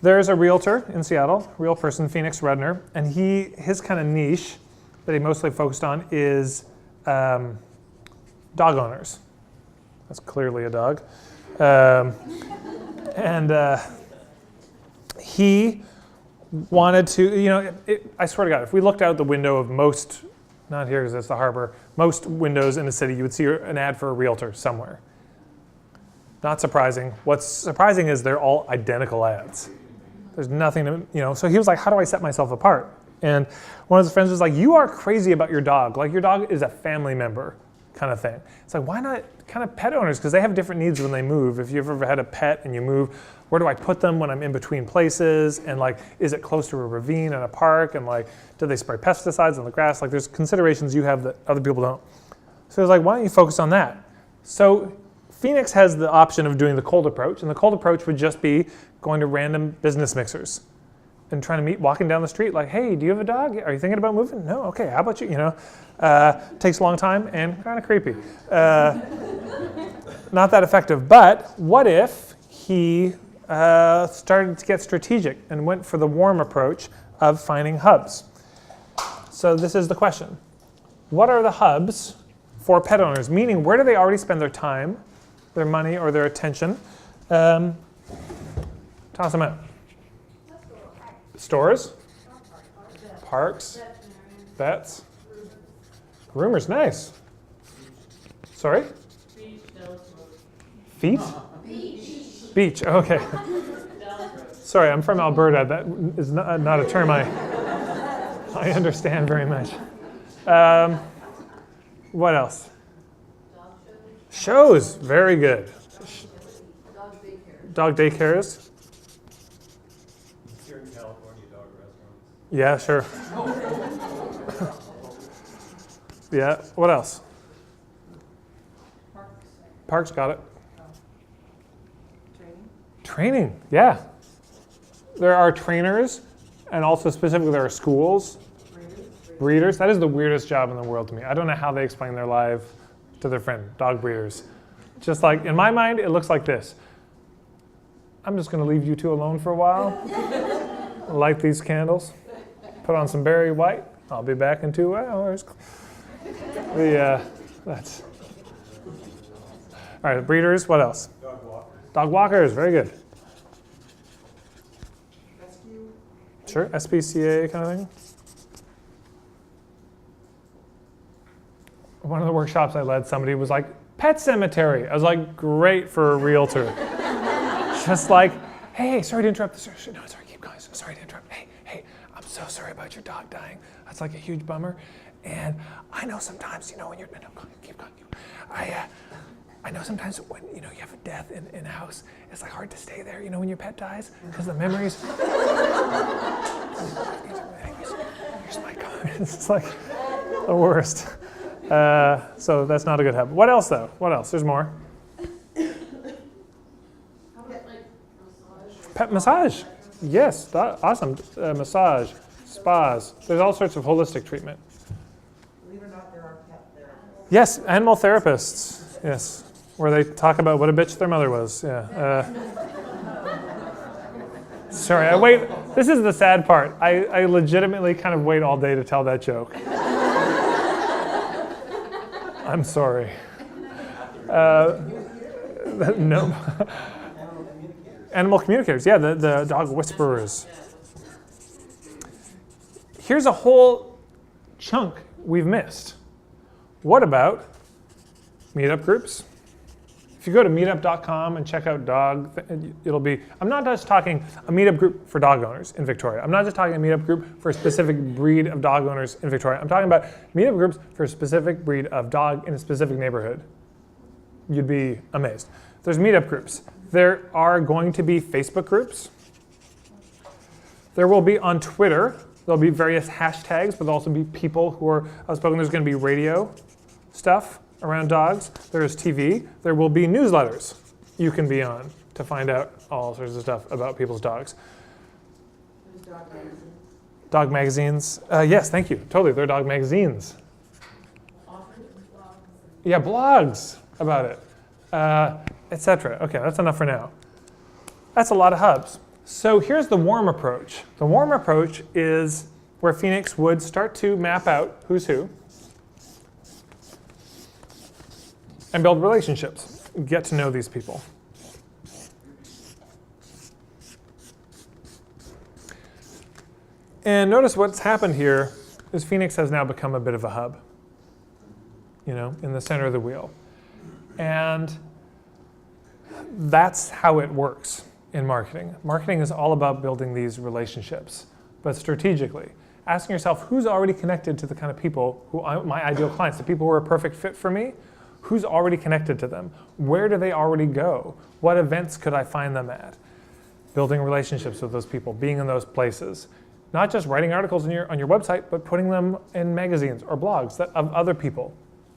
There's a realtor in Seattle, real person, Phoenix Redner, and his kind of niche that he mostly focused on is dog owners. That's clearly a dog. He wanted to, I swear to God, if we looked out the window of most, not here because it's the harbor, most windows in the city, you would see an ad for a realtor somewhere. Not surprising. What's surprising is they're all identical ads. There's nothing to, so he was like, how do I set myself apart? And one of his friends was like, you are crazy about your dog. Like your dog is a family member kind of thing. It's like, why not kind of pet owners? Because they have different needs when they move. If you've ever had a pet and you move, where do I put them when I'm in between places? And like, is it close to a ravine and a park? And like, do they spray pesticides on the grass? Like there's considerations you have that other people don't. So he was like, why don't you focus on that? So Phoenix has the option of doing the cold approach, and the cold approach would just be going to random business mixers and trying to walking down the street like, hey, do you have a dog? Are you thinking about moving? No? Okay, how about you? Takes a long time and kind of creepy. Not that effective, but what if he started to get strategic and went for the warm approach of finding hubs? So this is the question. What are the hubs for pet owners? Meaning, where do they already spend their time, their money, or their attention? Toss them out. Stores, parks, vets, groomers, nice. Sorry? Feet? Beach, okay. Sorry, I'm from Alberta. That is not a term I understand very much. What else? Shows, very good. Dog daycares. Here in California, dog restaurants. Yeah, sure. Yeah, what else? Parks, got it. Training, yeah. There are trainers, and also specifically there are schools. Breeders, that is the weirdest job in the world to me. I don't know how they explain their life to their friend, dog breeders. Just like, in my mind, it looks like this. I'm just gonna leave you two alone for a while. Light these candles, put on some Barry White. I'll be back in 2 hours. That's. All right, breeders, what else? Dog walkers. Dog walkers, very good. Rescue. Sure, SPCA kind of thing. One of the workshops I led, somebody was like, pet cemetery. I was like, great for a realtor. Just like, hey, sorry to interrupt. No, sorry, keep going. Sorry to interrupt. Hey, I'm so sorry about your dog dying. That's like a huge bummer. And I know sometimes, when you're, no, keep going. I know sometimes when, you have a death in a house, it's like hard to stay there, when your pet dies, because the memories. Here's my card. It's like the worst. So that's not a good habit. What else, though? What else? There's more. Pet massage. Yes, awesome. Massage, spas. There's all sorts of holistic treatment. Believe it or not, there are pet therapists. Yes, animal therapists. Yes, where they talk about what a bitch their mother was. Yeah. Sorry, I wait. This is the sad part. I legitimately kind of wait all day to tell that joke. I'm sorry. No. Animal communicators, yeah, the dog whisperers. Here's a whole chunk we've missed. What about meetup groups? If you go to meetup.com and check out it'll be, I'm not just talking a meetup group for dog owners in Victoria. I'm not just talking a meetup group for a specific breed of dog owners in Victoria. I'm talking about meetup groups for a specific breed of dog in a specific neighborhood. You'd be amazed. There's meetup groups. There are going to be Facebook groups. There will be on Twitter. There'll be various hashtags, but there'll also be people who are outspoken. There's going to be radio stuff around dogs. There's TV. There will be newsletters you can be on to find out all sorts of stuff about people's dogs. There's dog magazines. Dog magazines. Yes, thank you. Totally, they're dog magazines. Yeah, blogs about it. Etc. Okay, that's enough for now. That's a lot of hubs. So here's the warm approach. The warm approach is where Phoenix would start to map out who's who and build relationships, get to know these people. And notice what's happened here is Phoenix has now become a bit of a hub, in the center of the wheel. And that's how it works in marketing. Marketing is all about building these relationships, but strategically. Asking yourself, who's already connected to the kind of people my ideal clients, the people who are a perfect fit for me? Who's already connected to them? Where do they already go? What events could I find them at? Building relationships with those people, being in those places. Not just writing articles on your website, but putting them in magazines or blogs of other people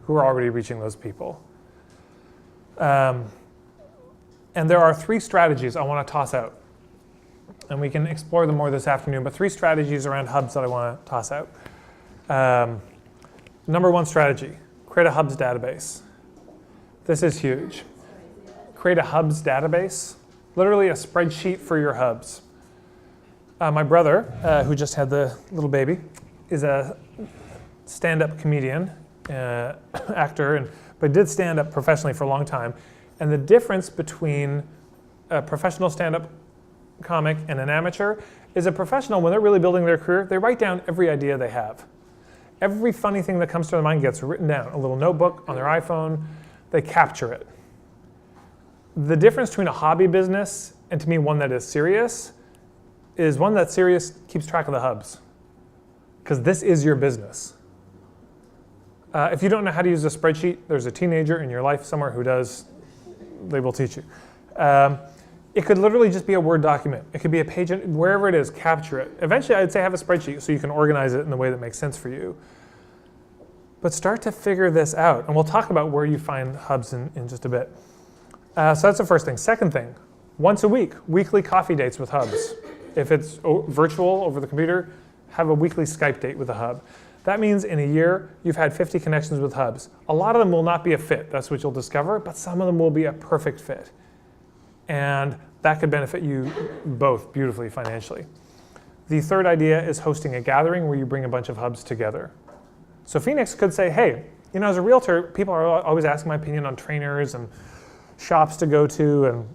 who are already reaching those people. And there are 3 strategies I want to toss out. And we can explore them more this afternoon, but 3 strategies around hubs that I want to toss out. Number 1 strategy, create a hubs database. This is huge. Create a hubs database, literally a spreadsheet for your hubs. My brother, who just had the little baby, is a stand-up comedian, actor, but did stand-up professionally for a long time. And the difference between a professional stand-up comic and an amateur is a professional, when they're really building their career, they write down every idea they have. Every funny thing that comes to their mind gets written down. A little notebook on their iPhone, they capture it. The difference between a hobby business and, to me, one that is serious is one that's serious keeps track of the hubs, because this is your business. If you don't know how to use a spreadsheet, there's a teenager in your life somewhere who does. They will teach you. It could literally just be a Word document. It could be a page, wherever it is, capture it. Eventually, I'd say have a spreadsheet so you can organize it in the way that makes sense for you. But start to figure this out. And we'll talk about where you find hubs in just a bit. So that's the first thing. Second thing, once a week, weekly coffee dates with hubs. If it's virtual over the computer, have a weekly Skype date with a hub. That means in a year, you've had 50 connections with hubs. A lot of them will not be a fit, that's what you'll discover, but some of them will be a perfect fit. And that could benefit you both beautifully financially. The third idea is hosting a gathering where you bring a bunch of hubs together. So Phoenix could say, hey, as a realtor, people are always asking my opinion on trainers and shops to go to and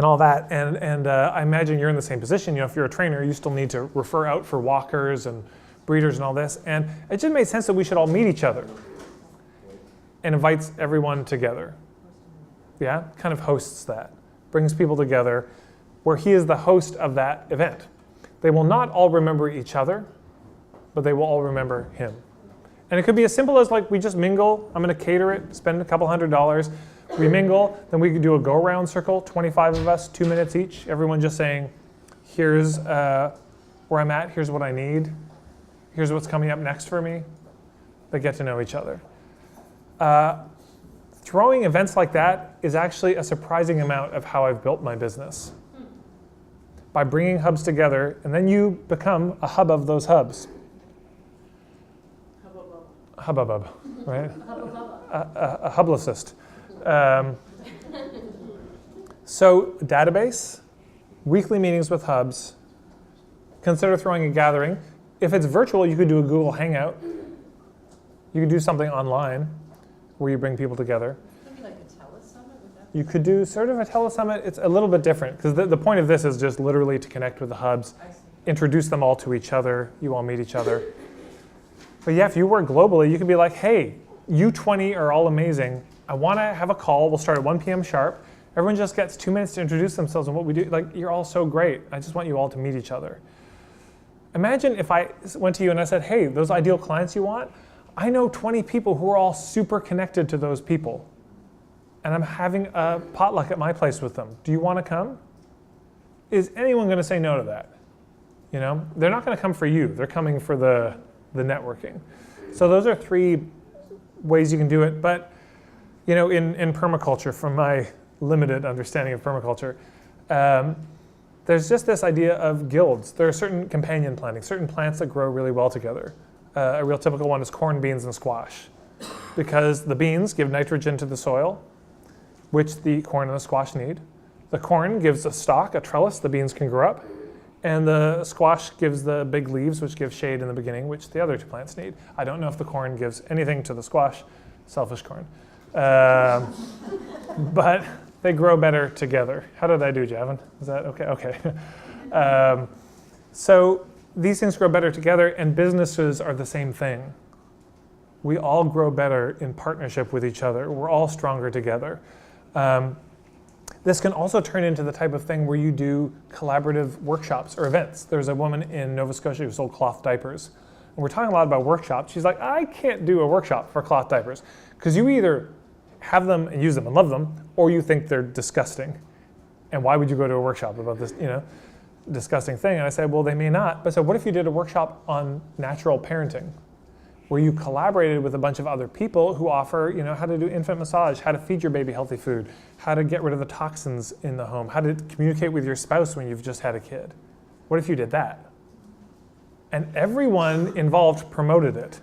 all that. And I imagine you're in the same position. If you're a trainer, you still need to refer out for walkers and breeders and all this. And it just made sense that we should all meet each other and invites everyone together. Yeah, kind of hosts that. Brings people together where he is the host of that event. They will not all remember each other, but they will all remember him. And it could be as simple as we just mingle. I'm going to cater it, spend a couple $100. We mingle, then we could do a go-around circle, 25 of us, 2 minutes each. Everyone just saying, here's where I'm at, here's what I need, here's what's coming up next for me. They get to know each other. Throwing events like that is actually a surprising amount of how I've built my business. By bringing hubs together, and then you become a hub of those hubs. Hubbub, right? A hublicist. So database, weekly meetings with hubs. Consider throwing a gathering. If it's virtual, you could do a Google Hangout. You could do something online where you bring people together. Could be like a telesummit with that. You could do sort of a telesummit. It's a little bit different because the point of this is just literally to connect with the hubs, introduce them all to each other. You all meet each other. But yeah, if you work globally, you could be like, hey, you 20 are all amazing. I want to have a call. We'll start at 1 p.m. sharp. Everyone just gets 2 minutes to introduce themselves and what we do. You're all so great. I just want you all to meet each other. Imagine if I went to you and I said, hey, those ideal clients you want, I know 20 people who are all super connected to those people. And I'm having a potluck at my place with them. Do you want to come? Is anyone going to say no to that? They're not going to come for you. They're coming for the networking. So those are 3 ways you can do it. But in permaculture, from my limited understanding of permaculture, there's just this idea of guilds. There are certain companion planting, certain plants that grow really well together. A real typical one is corn, beans, and squash, because the beans give nitrogen to the soil, which the corn and the squash need. The corn gives a stalk, a trellis, the beans can grow up. And the squash gives the big leaves, which give shade in the beginning, which the other two plants need. I don't know if the corn gives anything to the squash, selfish corn. But they grow better together. How did I do, Javin? Is that okay? Okay. So these things grow better together, and businesses are the same thing. We all grow better in partnership with each other. We're all stronger together. This can also turn into the type of thing where you do collaborative workshops or events. There's a woman in Nova Scotia who sold cloth diapers. And we're talking a lot about workshops. She's like, I can't do a workshop for cloth diapers because you either have them and use them and love them, or you think they're disgusting. And why would you go to a workshop about this, disgusting thing? And I said, well, they may not. But so what if you did a workshop on natural parenting, where you collaborated with a bunch of other people who offer, how to do infant massage, how to feed your baby healthy food, how to get rid of the toxins in the home, how to communicate with your spouse when you've just had a kid. What if you did that? And everyone involved promoted it.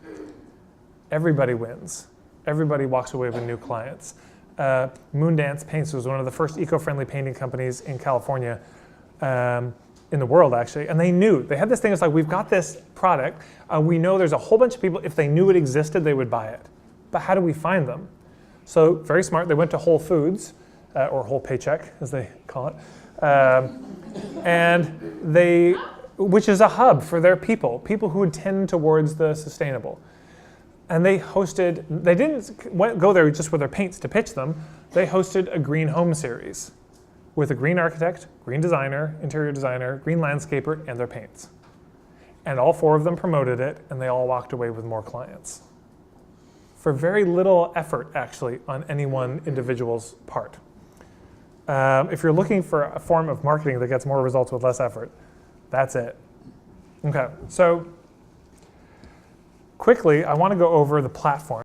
Everybody wins. Everybody walks away with new clients. Moondance Paints was one of the first eco-friendly painting companies in California, in the world actually, and they had this thing. It's like, we've got this product. We know there's a whole bunch of people, if they knew it existed, they would buy it. But how do we find them? So very smart, they went to Whole Foods, or Whole Paycheck, as they call it, which is a hub for their people who would tend towards the sustainable. And they didn't go there just with their paints to pitch them. They hosted a green home series with a green architect, green designer, interior designer, green landscaper, and their paints. And all four of them promoted it, and they all walked away with more clients. For very little effort, actually, on any one individual's part. If you're looking for a form of marketing that gets more results with less effort, that's it. Okay, so quickly, I want to go over the platform.